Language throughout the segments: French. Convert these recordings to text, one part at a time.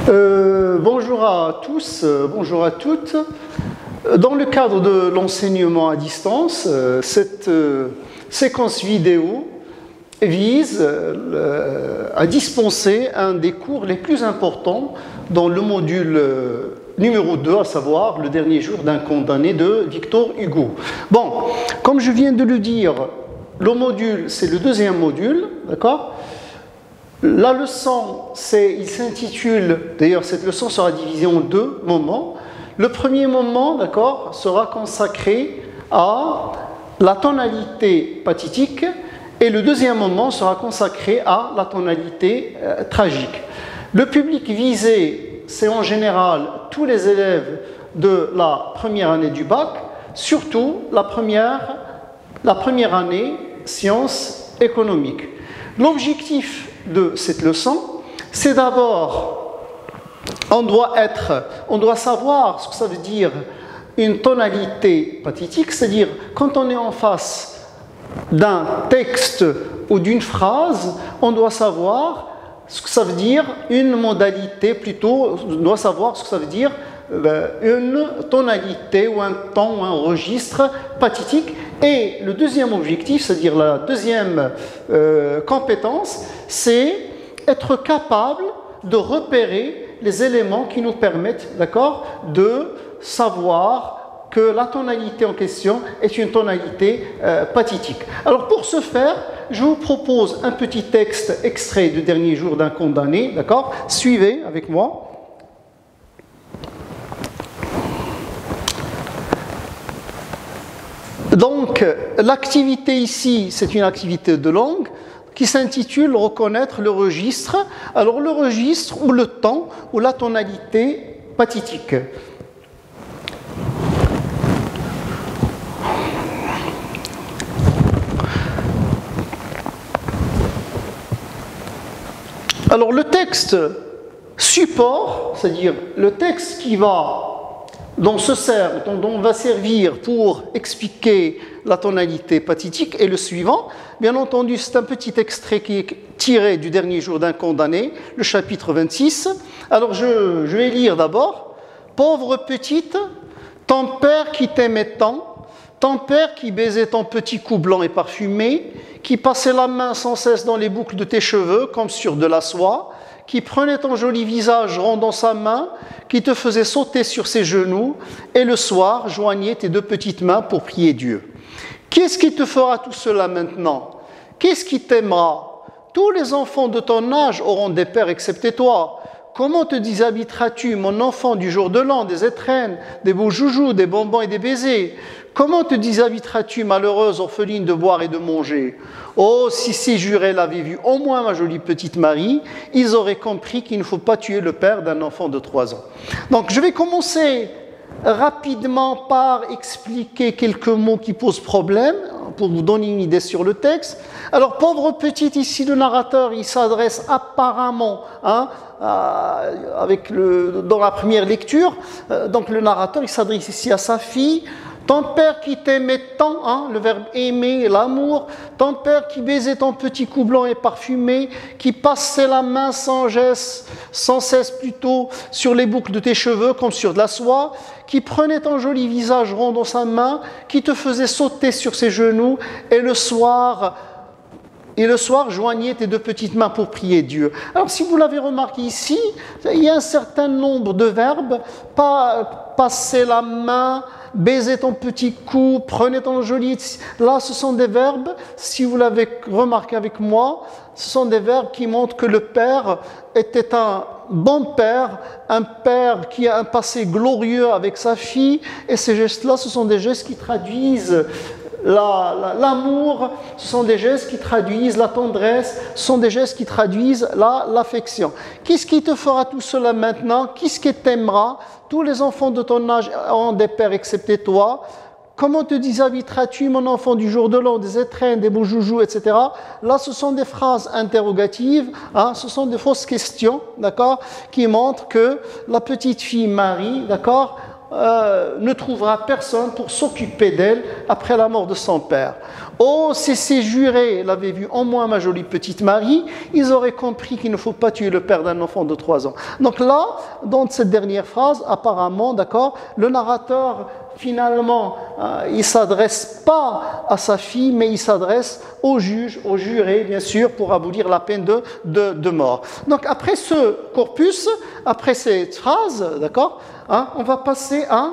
Bonjour à tous, bonjour à toutes. Dans le cadre de l'enseignement à distance, cette séquence vidéo vise à dispenser un des cours les plus importants dans le module numéro 2, à savoir le dernier jour d'un condamné de Victor Hugo. Bon, comme je viens de le dire, le module, c'est le deuxième module, d'accord ? La leçon, il s'intitule, d'ailleurs cette leçon sera divisée en deux moments. Le premier moment, d'accord, sera consacré à la tonalité pathétique et le deuxième moment sera consacré à la tonalité tragique. Le public visé, c'est en général tous les élèves de la première année du bac, surtout la première année sciences économiques. L'objectif de cette leçon, c'est d'abord, on doit savoir ce que ça veut dire une tonalité pathétique, c'est-à-dire quand on est en face d'un texte ou d'une phrase, on doit savoir ce que ça veut dire une modalité, plutôt, on doit savoir ce que ça veut dire une tonalité ou un ton ou un registre pathétique. Et le deuxième objectif, c'est-à-dire la deuxième compétence, c'est être capable de repérer les éléments qui nous permettent, d'accord, de savoir que la tonalité en question est une tonalité pathétique. Alors pour ce faire, je vous propose un petit texte extrait du dernier jour d'un condamné, d'accord ? Suivez avec moi. Donc, l'activité ici, c'est une activité de langue qui s'intitule « Reconnaître le registre ». Alors, le registre ou le ton ou la tonalité pathétique. Alors, le texte support, c'est-à-dire le texte dont on va servir pour expliquer la tonalité pathétique est le suivant. Bien entendu, c'est un petit extrait qui est tiré du dernier jour d'un condamné, le chapitre 26. Alors, je vais lire d'abord. « Pauvre petite, ton père qui t'aimait tant, ton père qui baisait ton petit cou blanc et parfumé, qui passait la main sans cesse dans les boucles de tes cheveux comme sur de la soie, qui prenait ton joli visage rond dans sa main, qui te faisait sauter sur ses genoux, et le soir joignait tes deux petites mains pour prier Dieu. Qu'est-ce qui te fera tout cela maintenant? Qu'est-ce qui t'aimera? Tous les enfants de ton âge auront des pères excepté toi. Comment te déshabiteras-tu, mon enfant, du jour de l'an, des étrennes, des beaux joujoux, des bonbons et des baisers? Comment te déshabiteras-tu, malheureuse orpheline, de boire et de manger? Oh, si ces jurés l'avaient vu, au moins ma jolie petite Marie, ils auraient compris qu'il ne faut pas tuer le père d'un enfant de 3 ans. Donc, je vais commencer rapidement par expliquer quelques mots qui posent problème, pour vous donner une idée sur le texte. Alors, pauvre petite, ici, le narrateur, il s'adresse apparemment, dans la première lecture, donc le narrateur, il s'adresse ici à sa fille. Ton père qui t'aimait tant, le verbe aimer, l'amour, ton père qui baisait ton petit cou blanc et parfumé, qui passait la main sans cesse plutôt sur les boucles de tes cheveux comme sur de la soie, qui prenait ton joli visage rond dans sa main, qui te faisait sauter sur ses genoux, et le soir joignait tes deux petites mains pour prier Dieu. Alors, si vous l'avez remarqué ici, il y a un certain nombre de verbes, passer la main, baiser ton petit cou, prenez ton joli... Là, ce sont des verbes, si vous l'avez remarqué avec moi, ce sont des verbes qui montrent que le père était un bon père, un père qui a un passé glorieux avec sa fille, et ces gestes-là, ce sont des gestes qui traduisent l'amour, ce sont des gestes qui traduisent la tendresse, ce sont des gestes qui traduisent l'affection. Qu'est-ce qui te fera tout cela maintenant? Qu'est-ce qui t'aimera? Tous les enfants de ton âge ont des pères excepté toi. Comment te déshabiteras-tu, mon enfant, du jour de l'an, des étrennes, des beaux joujoux, etc. Là, ce sont des phrases interrogatives, ce sont des fausses questions, d'accord, qui montrent que la petite fille Marie, d'accord, ne trouvera personne pour s'occuper d'elle après la mort de son père. Oh, si ces jurés l'avaient vu en moi, ma jolie petite Marie, ils auraient compris qu'il ne faut pas tuer le père d'un enfant de 3 ans. Donc là, dans cette dernière phrase, apparemment, d'accord, le narrateur, finalement, il ne s'adresse pas à sa fille, mais il s'adresse au juge, au juré, bien sûr, pour abolir la peine de mort. Donc après ce corpus, après cette phrase, d'accord, on va passer à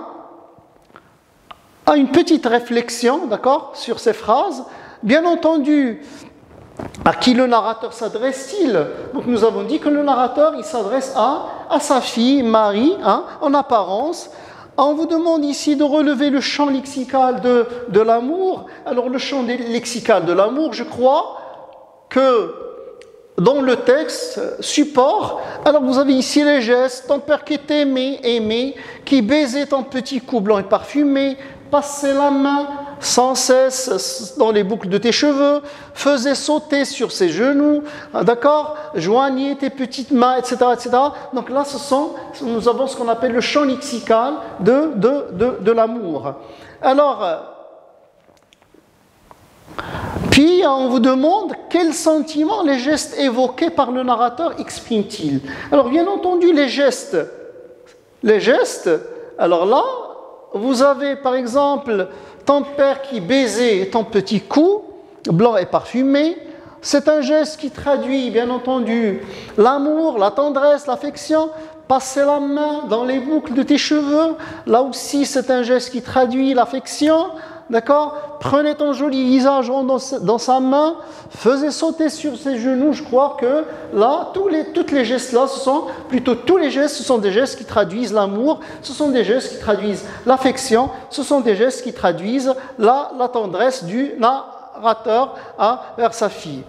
une petite réflexion, d'accord, sur ces phrases. Bien entendu, à qui le narrateur s'adresse-t-il? Donc nous avons dit que le narrateur, il s'adresse à sa fille, Marie, en apparence. On vous demande ici de relever le champ lexical de l'amour. Alors le champ lexical de l'amour, je crois que dans le texte support, alors vous avez ici les gestes: ton père qui t'aimait, aimé, qui baisait ton petit cou blanc et parfumé, passait la main sans cesse dans les boucles de tes cheveux, faisait sauter sur ses genoux, d'accord, joignait tes petites mains, etc., etc. Donc là, nous avons ce qu'on appelle le champ lexical de l'amour. Alors, puis on vous demande quels sentiments les gestes évoqués par le narrateur expriment-ils. Alors bien entendu les gestes, alors là, vous avez par exemple ton père qui baisait ton petit cou, blanc et parfumé. C'est un geste qui traduit bien entendu l'amour, la tendresse, l'affection. Passer la main dans les boucles de tes cheveux, là aussi c'est un geste qui traduit l'affection. D'accord? Prenez ton joli visage dans sa main, faisait sauter sur ses genoux. Je crois que là, tous les gestes-là, tous les gestes, ce sont des gestes qui traduisent l'amour, ce sont des gestes qui traduisent l'affection, ce sont des gestes qui traduisent la tendresse du narrateur vers sa fille.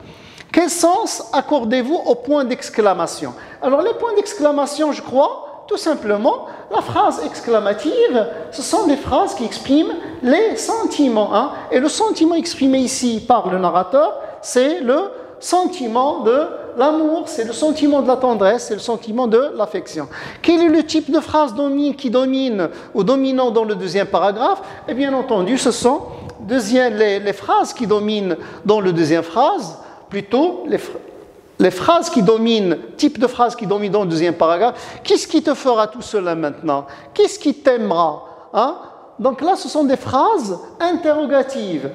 Quel sens accordez-vous aux points d'exclamation? Alors les points d'exclamation, je crois, tout simplement, la phrase exclamative, ce sont des phrases qui expriment les sentiments. Et le sentiment exprimé ici par le narrateur, c'est le sentiment de l'amour, c'est le sentiment de la tendresse, c'est le sentiment de l'affection. Quel est le type de phrase qui domine ou dominant dans le deuxième paragraphe? Et bien entendu, ce sont les phrases qui dominent dans le deuxième phrase, plutôt les phrases qui dominent, type de phrases qui dominent dans le deuxième paragraphe. Qu'est-ce qui te fera tout cela maintenant? Qu'est-ce qui t'aimera? Donc là, ce sont des phrases interrogatives.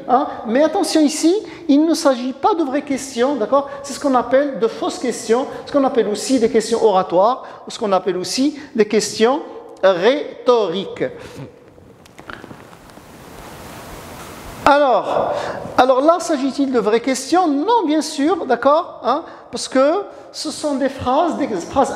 Mais attention ici, il ne s'agit pas de vraies questions, d'accord? C'est ce qu'on appelle de fausses questions, ce qu'on appelle aussi des questions oratoires, ou ce qu'on appelle aussi des questions rhétoriques. Alors là, s'agit-il de vraies questions? Non, bien sûr, d'accord, parce que ce sont des phrases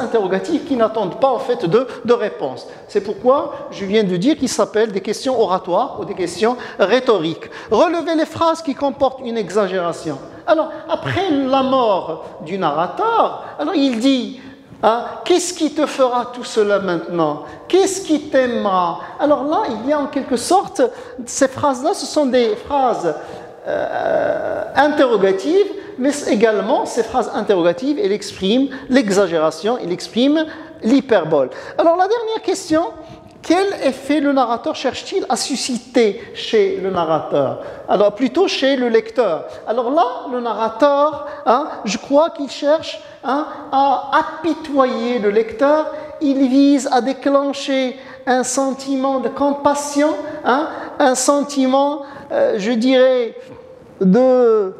interrogatives qui n'attendent pas en fait de réponse. C'est pourquoi je viens de dire qu'ils s'appellent des questions oratoires ou des questions rhétoriques. Relevez les phrases qui comportent une exagération. Alors, après la mort du narrateur, alors il dit: qu'est-ce qui te fera tout cela maintenant? Qu'est-ce qui t'aimera? Alors là, il y a en quelque sorte, ces phrases-là, ce sont des phrases interrogatives, mais également, ces phrases interrogatives, elles expriment l'exagération, elles expriment l'hyperbole. Alors la dernière question: quel effet le narrateur cherche-t-il à susciter chez le narrateur? Alors plutôt chez le lecteur. Alors là, le narrateur, je crois qu'il cherche à apitoyer le lecteur. Il vise à déclencher un sentiment de compassion, un sentiment, je dirais, de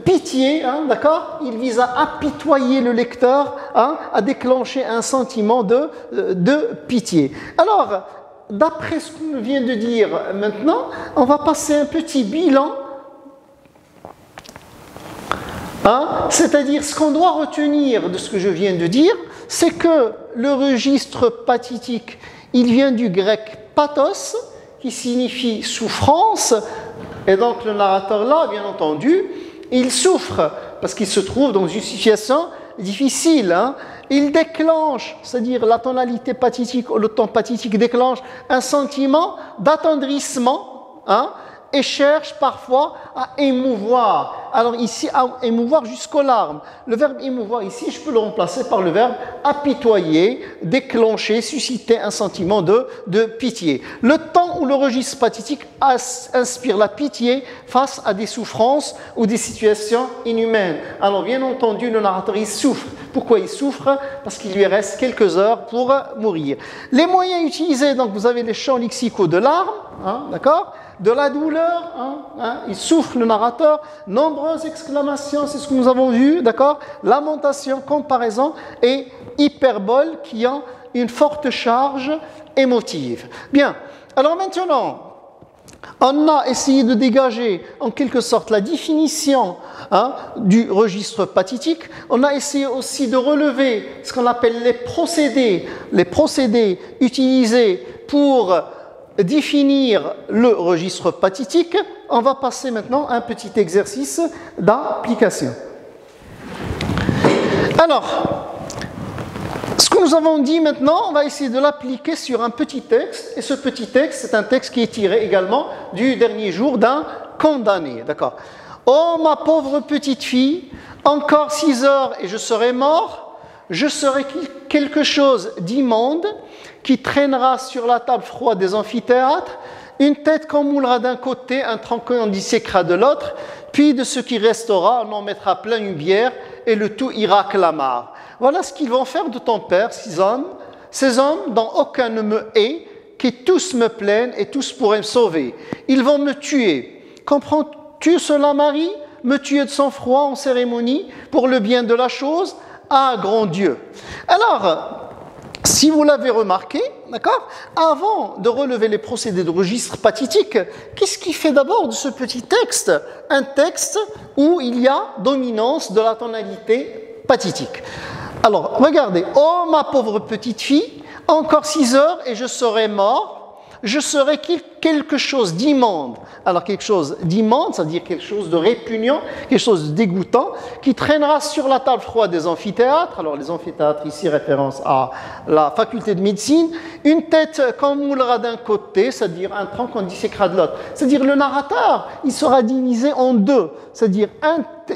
pitié, d'accord? Il vise à apitoyer le lecteur, à déclencher un sentiment de pitié. Alors, d'après ce qu'on vient de dire maintenant, on va passer un petit bilan, c'est-à-dire ce qu'on doit retenir de ce que je viens de dire, c'est que le registre pathétique, il vient du grec pathos, qui signifie souffrance. Et donc le narrateur là, bien entendu, il souffre parce qu'il se trouve dans une situation difficile. Il déclenche, c'est-à-dire la tonalité pathétique ou le ton pathétique déclenche un sentiment d'attendrissement et cherche parfois à émouvoir. Alors ici, émouvoir jusqu'aux larmes. Le verbe émouvoir ici, je peux le remplacer par le verbe apitoyer, déclencher, susciter un sentiment de pitié. Le temps où le registre pathétique inspire la pitié face à des souffrances ou des situations inhumaines. Alors bien entendu, le narrateur, il souffre. Pourquoi il souffre? Parce qu'il lui reste quelques heures pour mourir. Les moyens utilisés, donc vous avez les champs lexicaux de larmes, hein, d'accord, de la douleur, il souffre le narrateur, nombreuses exclamations, c'est ce que nous avons vu, d'accord, lamentation, comparaison et hyperbole qui ont une forte charge émotive. Bien, alors maintenant, on a essayé de dégager en quelque sorte la définition du registre pathétique. On a essayé aussi de relever ce qu'on appelle les procédés utilisés pour définir le registre pathétique. On va passer maintenant à un petit exercice d'application. Alors, ce que nous avons dit maintenant, on va essayer de l'appliquer sur un petit texte. Et ce petit texte, c'est un texte qui est tiré également du dernier jour d'un condamné. D'accord. Oh, ma pauvre petite fille, encore 6 heures et je serai mort. Je serai quelque chose d'immonde qui traînera sur la table froide des amphithéâtres, une tête qu'on moulera d'un côté, un tronc qu'on disséquera de l'autre, puis de ce qui restera, on en mettra plein une bière et le tout ira clamar. Voilà ce qu'ils vont faire de ton père, ces hommes dont aucun ne me hait, qui tous me plaignent et tous pourraient me sauver. Ils vont me tuer. Comprends-tu cela, Marie? Me tuer de sang-froid en cérémonie pour le bien de la chose? Ah, grand Dieu! Alors, si vous l'avez remarqué, d'accord, avant de relever les procédés de registre pathétique, qu'est-ce qui fait d'abord de ce petit texte un texte où il y a dominance de la tonalité pathétique? Alors, regardez. Oh, ma pauvre petite fille, encore 6 heures et je serai mort. Je serai quelque chose d'immonde. Alors, quelque chose d'immonde, c'est-à-dire quelque chose de répugnant, quelque chose de dégoûtant, qui traînera sur la table froide des amphithéâtres. Alors, les amphithéâtres, ici, référence à la faculté de médecine. Une tête qu'on moulera d'un côté, c'est-à-dire un tronc qu'on disséquera de l'autre. C'est-à-dire, le narrateur, il sera divisé en deux. C'est-à-dire,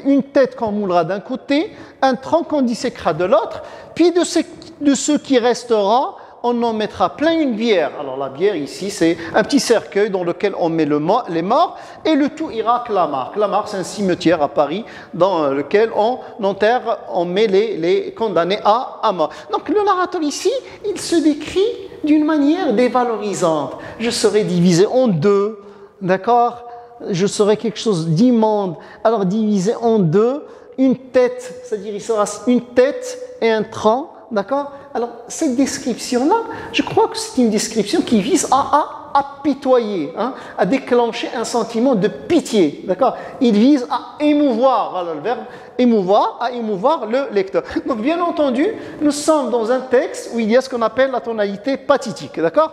une tête qu'on moulera d'un côté, un tronc qu'on disséquera de l'autre, puis de ce qui restera, on en mettra plein une bière. Alors la bière ici, c'est un petit cercueil dans lequel on met les morts et le tout ira clamar. Clamar, c'est un cimetière à Paris dans lequel on enterre, on met les condamnés à mort. Donc le narrateur ici, il se décrit d'une manière dévalorisante. Je serai divisé en deux, d'accord? Je serai quelque chose d'immonde. Alors divisé en deux, une tête, c'est-à-dire il sera une tête et un tronc. D'accord? Alors, cette description-là, je crois que c'est une description qui vise à apitoyer, à déclencher un sentiment de pitié. D'accord? Il vise à émouvoir, voilà le verbe émouvoir, à émouvoir le lecteur. Donc, bien entendu, nous sommes dans un texte où il y a ce qu'on appelle la tonalité pathétique. D'accord?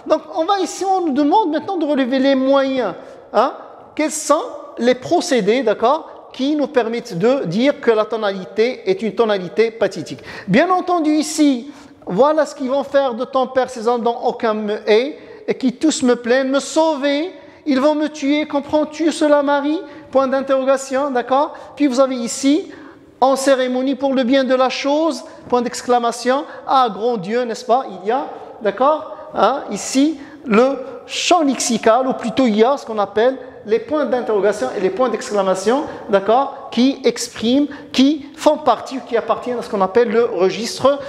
Donc, on nous demande maintenant de relever les moyens. Quels sont les procédés, d'accord, qui nous permettent de dire que la tonalité est une tonalité pathétique. Bien entendu ici, voilà ce qu'ils vont faire de ton père, ces hommes dont aucun me hait, et qui tous me plaignent, me sauver, ils vont me tuer, comprends-tu cela, Marie? Point d'interrogation, d'accord? Puis vous avez ici, en cérémonie pour le bien de la chose, point d'exclamation, ah, grand Dieu, n'est-ce pas? Il y a, d'accord, ici, le champ lexical, ou plutôt il y a ce qu'on appelle les points d'interrogation et les points d'exclamation, d'accord, qui expriment, qui font partie, qui appartiennent à ce qu'on appelle le registre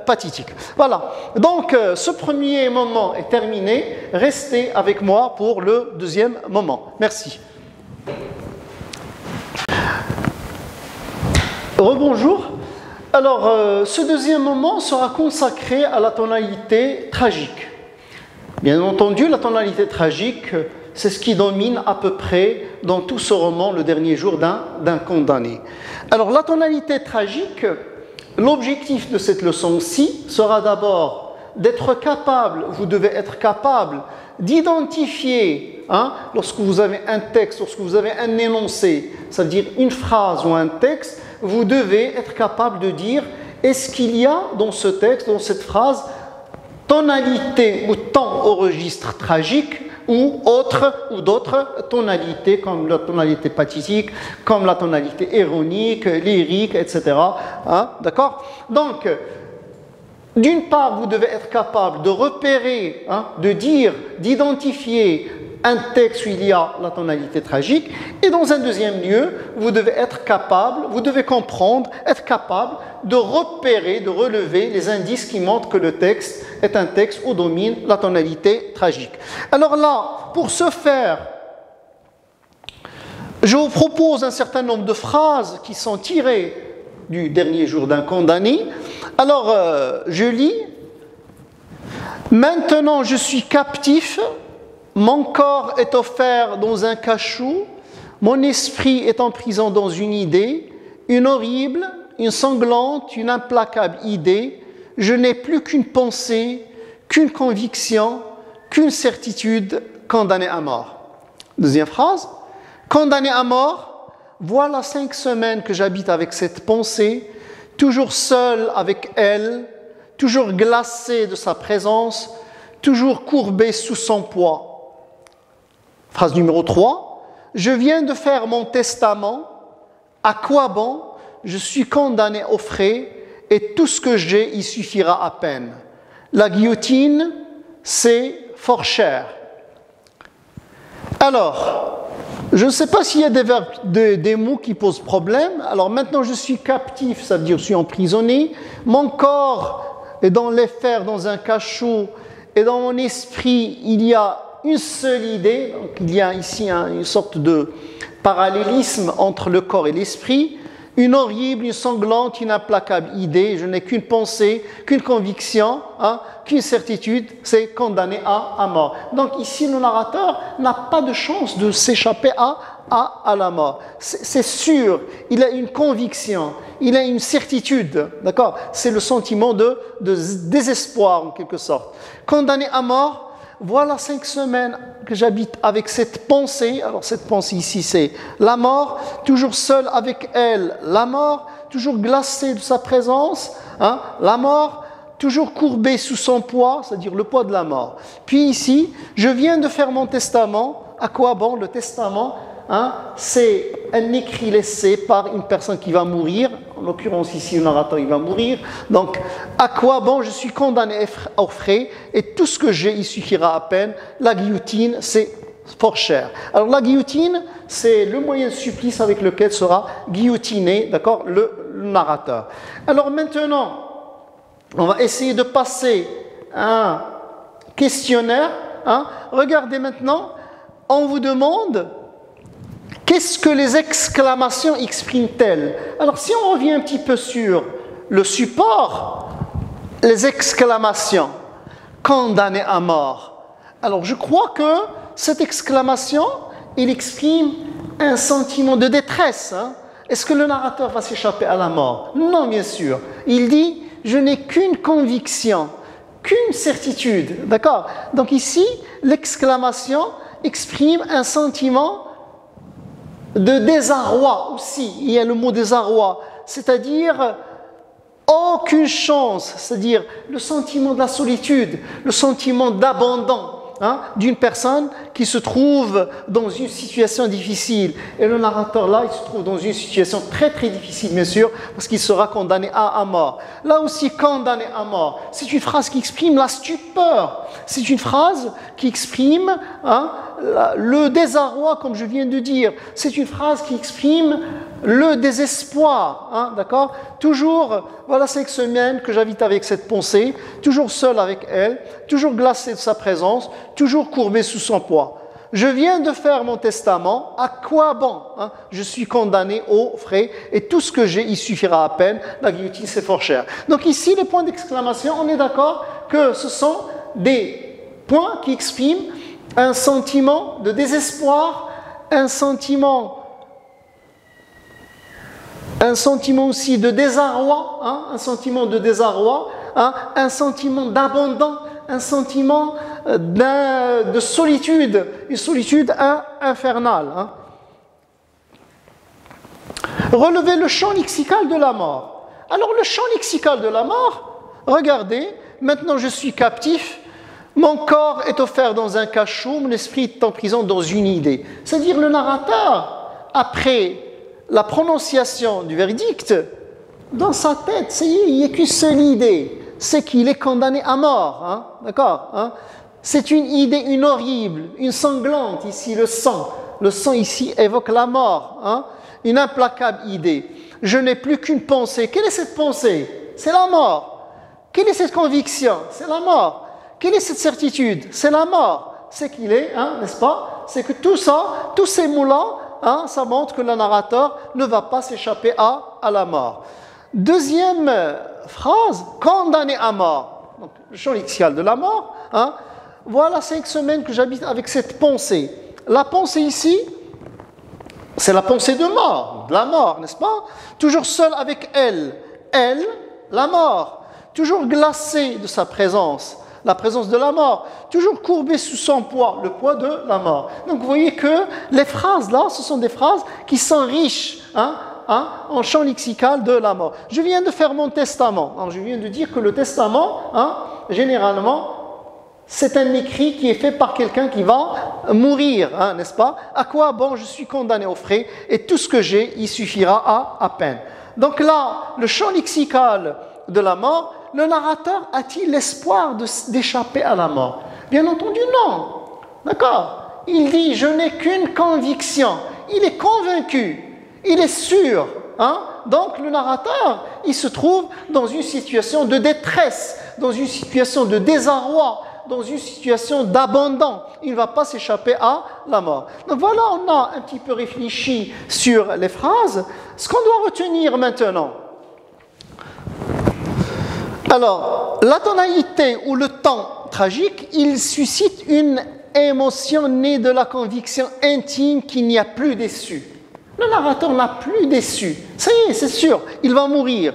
pathétique. Voilà. Donc, ce premier moment est terminé. Restez avec moi pour le deuxième moment. Merci. Rebonjour. Alors, ce deuxième moment sera consacré à la tonalité tragique. Bien entendu, la tonalité tragique, c'est ce qui domine à peu près dans tout ce roman, Le dernier jour d'un condamné. Alors, la tonalité tragique, l'objectif de cette leçon-ci sera d'abord d'être capable, vous devez être capable d'identifier, lorsque vous avez un texte, lorsque vous avez un énoncé, c'est-à-dire une phrase ou un texte, vous devez être capable de dire, est-ce qu'il y a dans ce texte, dans cette phrase, tonalité ou ton au registre tragique ou d'autres tonalités, comme la tonalité pathétique, comme la tonalité ironique, lyrique, etc. Hein, d'accord? Donc, d'une part, vous devez être capable de repérer, hein, de dire, d'identifier un texte où il y a la tonalité tragique, et dans un deuxième lieu, vous devez être capable, vous devez comprendre, être capable de repérer, de relever les indices qui montrent que le texte est un texte où domine la tonalité tragique. Alors là, pour ce faire, je vous propose un certain nombre de phrases qui sont tirées du dernier jour d'un condamné. Alors, je lis. Maintenant, je suis captif. Mon corps est offert dans un cachot, mon esprit est en prison dans une idée, une horrible, une sanglante, une implacable idée. Je n'ai plus qu'une pensée, qu'une conviction, qu'une certitude, condamné à mort. Deuxième phrase, condamné à mort, voilà 5 semaines que j'habite avec cette pensée, toujours seul avec elle, toujours glacé de sa présence, toujours courbé sous son poids. Phrase numéro 3. Je viens de faire mon testament. À quoi bon? Je suis condamné aux frais et tout ce que j'ai, il suffira à peine. La guillotine, c'est fort cher. Alors, je ne sais pas s'il y a des mots qui posent problème. Alors maintenant, je suis captif, ça veut dire je suis emprisonné. Mon corps est dans les fers, dans un cachot, et dans mon esprit, il y a une seule idée, donc il y a ici une sorte de parallélisme entre le corps et l'esprit, une horrible, une sanglante, une implacable idée, je n'ai qu'une pensée, qu'une conviction, hein, qu'une certitude, c'est condamné à mort. Donc ici, le narrateur n'a pas de chance de s'échapper à la mort. C'est sûr, il a une conviction, il a une certitude, d'accord? C'est le sentiment de désespoir en quelque sorte. Condamné à mort, voilà 5 semaines que j'habite avec cette pensée. Alors cette pensée ici, c'est la mort, toujours seul avec elle, la mort, toujours glacé de sa présence, hein, la mort, toujours courbé sous son poids, c'est-à-dire le poids de la mort. Puis ici, je viens de faire mon testament. À quoi bon? Le testament, hein, c'est un écrit laissé par une personne qui va mourir. En l'occurrence ici, le narrateur, il va mourir. Donc, à quoi bon? Je suis condamné aux frais et tout ce que j'ai, il suffira à peine. La guillotine, c'est fort cher. Alors, la guillotine, c'est le moyen de supplice avec lequel sera guillotiné, d'accord, le narrateur. Alors maintenant, on va essayer de passer un questionnaire. Hein. Regardez maintenant, on vous demande qu'est-ce que les exclamations expriment-elles? Alors si on revient un petit peu sur le support, les exclamations, condamné à mort. Alors je crois que cette exclamation, il exprime un sentiment de détresse. Hein. Est-ce que le narrateur va s'échapper à la mort? Non, bien sûr. Il dit, je n'ai qu'une conviction, qu'une certitude. D'accord? Donc ici, l'exclamation exprime un sentiment de désarroi aussi. Il y a le mot désarroi, c'est-à-dire aucune chance, c'est-à-dire le sentiment de la solitude, le sentiment d'abandon. Hein, d'une personne qui se trouve dans une situation difficile. Et le narrateur là, il se trouve dans une situation très très difficile, bien sûr, parce qu'il sera condamné à mort. Là aussi, condamné à mort, c'est une phrase qui exprime la stupeur. C'est une phrase qui exprime le désarroi, comme je viens de dire. C'est une phrase qui exprime le désespoir. Hein, d'accord? Toujours, voilà 5 semaines que j'habite avec cette pensée, toujours seul avec elle, toujours glacé de sa présence, toujours courbé sous son poids. Je viens de faire mon testament, à quoi bon? Hein? Je suis condamné aux frais et tout ce que j'ai, il suffira à peine. La guillotine, c'est fort cher. Donc ici, les points d'exclamation, on est d'accord que ce sont des points qui expriment un sentiment de désespoir, un sentiment aussi de désarroi, hein, un sentiment de désarroi, hein, un sentiment d'abandon, un sentiment de solitude, une solitude infernale. Hein. Relevez le champ lexical de la mort. Alors le champ lexical de la mort, regardez, maintenant je suis captif, Mon corps est offert dans un cachot, mon esprit est en prison dans une idée. C'est-à-dire le narrateur, après la prononciation du verdict, dans sa tête, ça y est, il n'y a qu'une seule idée, c'est qu'il est condamné à mort. Hein, d'accord, hein? C'est une idée, une horrible, une sanglante, ici le sang. Le sang ici évoque la mort, hein? Une implacable idée. Je n'ai plus qu'une pensée. Quelle est cette pensée? C'est la mort. Quelle est cette conviction? C'est la mort. Quelle est cette certitude? C'est la mort. C'est qu'il est, hein, n'est-ce pas? C'est que tout ça, tous ces mots-là, hein, ça montre que le narrateur ne va pas s'échapper à la mort. Deuxième phrase, condamné à mort. Donc, le champ lexical de la mort. Hein, voilà 5 semaines que j'habite avec cette pensée. La pensée ici, c'est la pensée de mort, de la mort, n'est-ce pas? Toujours seul avec elle, la mort. Toujours glacé de sa présence, la présence de la mort. Toujours courbé sous son poids, le poids de la mort. Donc vous voyez que les phrases là, ce sont des phrases qui s'enrichissent, en champ lexical de la mort. Je viens de faire mon testament. Alors, je viens de dire que le testament, généralement, c'est un écrit qui est fait par quelqu'un qui va mourir, n'est-ce pas? À quoi bon, je suis condamné aux frais et tout ce que j'ai, il suffira à peine. Donc là, le champ lexical de la mort, le narrateur a-t-il l'espoir d'échapper à la mort? Bien entendu, non. D'accord? Il dit, je n'ai qu'une conviction. Il est convaincu. Il est sûr. Donc le narrateur, il se trouve dans une situation de détresse, dans une situation de désarroi, dans une situation d'abandon. Il ne va pas s'échapper à la mort. Donc voilà, on a un petit peu réfléchi sur les phrases. Ce qu'on doit retenir maintenant. Alors, la tonalité ou le temps tragique, il suscite une émotion née de la conviction intime qu'il n'y a plus d'issue. Le narrateur n'a plus d'issue. Ça y est, c'est sûr, il va mourir.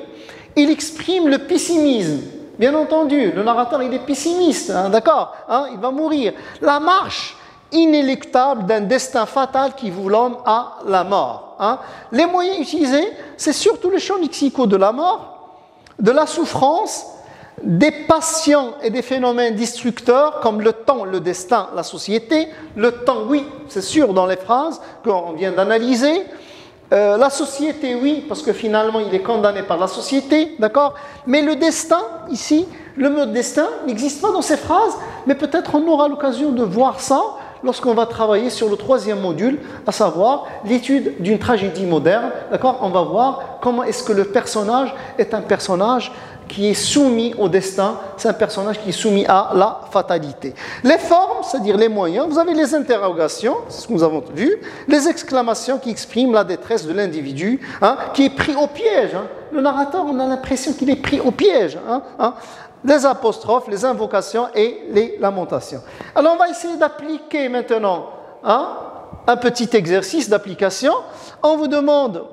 Il exprime le pessimisme. Bien entendu, le narrateur, il est pessimiste, d'accord, il va mourir. La marche inéluctable d'un destin fatal qui voue l'homme à la mort. Les moyens utilisés, c'est surtout les champs lexicaux de la mort, de la souffrance, des passions et des phénomènes destructeurs comme le temps, le destin, la société. Le temps, oui, c'est sûr dans les phrases qu'on vient d'analyser. La société, oui, parce que finalement il est condamné par la société, d'accord? Mais le destin, ici, le mot destin n'existe pas dans ces phrases, mais peut-être on aura l'occasion de voir ça lorsqu'on va travailler sur le 3e module, à savoir l'étude d'une tragédie moderne, d'accord? On va voir comment est-ce que le personnage est un personnage qui est soumis au destin, c'est un personnage qui est soumis à la fatalité. Les formes, c'est-à-dire les moyens, vous avez les interrogations, c'est ce que nous avons vu, les exclamations qui expriment la détresse de l'individu, qui est pris au piège. Le narrateur, on a l'impression qu'il est pris au piège. Les apostrophes, les invocations et les lamentations. Alors on va essayer d'appliquer maintenant un petit exercice d'application. On vous demande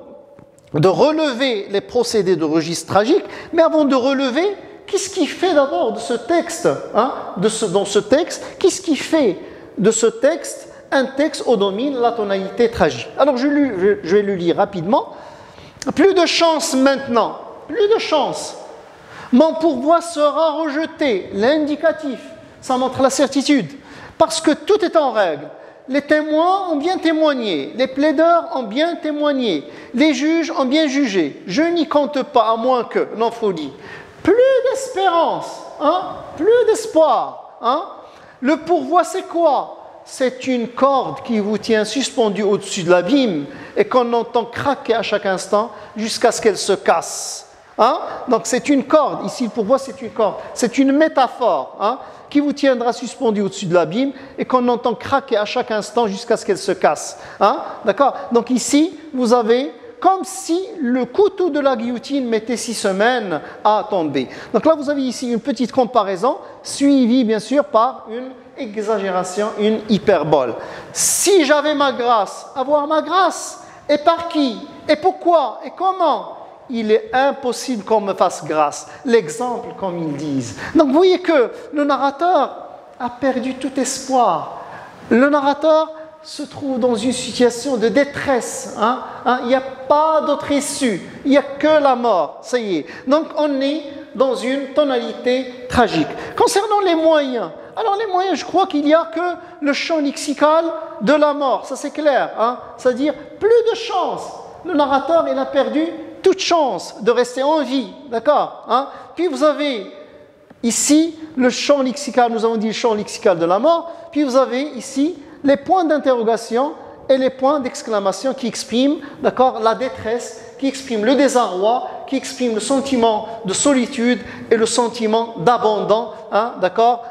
de relever les procédés de registre tragique, mais avant de relever, qu'est-ce qui fait d'abord de ce texte, dans ce texte, qu'est-ce qui fait de ce texte un texte où domine la tonalité tragique? Alors je vais le lire rapidement. Plus de chance maintenant, plus de chance. Mon pourvoi sera rejeté, l'indicatif, ça montre la certitude, parce que tout est en règle. Les témoins ont bien témoigné, les plaideurs ont bien témoigné, les juges ont bien jugé. Je n'y compte pas, à moins que, non, folie. Plus d'espérance, plus d'espoir. Le pourvoi, c'est quoi? C'est une corde qui vous tient suspendu au-dessus de l'abîme et qu'on entend craquer à chaque instant jusqu'à ce qu'elle se casse. Donc c'est une corde, ici le pourvoi c'est une corde, c'est une métaphore qui vous tiendra suspendu au-dessus de l'abîme et qu'on entend craquer à chaque instant jusqu'à ce qu'elle se casse. D'accord? Donc ici, vous avez comme si le couteau de la guillotine mettait 6 semaines à tomber. Donc là, vous avez ici une petite comparaison, suivie bien sûr par une exagération, une hyperbole. Si j'avais ma grâce, avoir ma grâce, et par qui? Et pourquoi? Et comment? Il est impossible qu'on me fasse grâce. L'exemple, comme ils disent. Donc vous voyez que le narrateur a perdu tout espoir. Le narrateur se trouve dans une situation de détresse. Il n'y a pas d'autre issue. Il n'y a que la mort. Ça y est. Donc on est dans une tonalité tragique. Concernant les moyens, Alors les moyens, je crois qu'il n'y a que le champ lexical de la mort, ça c'est clair, hein? C'est-à-dire plus de chance. Le narrateur, il a perdu toute chance de rester en vie, d'accord, hein? Puis vous avez ici le champ lexical, nous avons dit le champ lexical de la mort, puis vous avez ici les points d'interrogation et les points d'exclamation qui expriment, d'accord, la détresse, qui expriment le désarroi, qui expriment le sentiment de solitude et le sentiment d'abandon, hein, d'accord.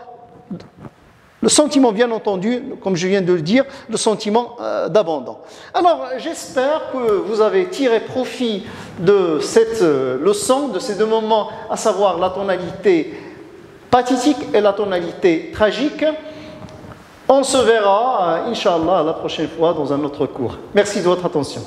Le sentiment, bien entendu, comme je viens de le dire, le sentiment d'abandon. Alors, j'espère que vous avez tiré profit de cette leçon, de ces deux moments, à savoir la tonalité pathétique et la tonalité tragique. On se verra, Inch'Allah, la prochaine fois dans un autre cours. Merci de votre attention.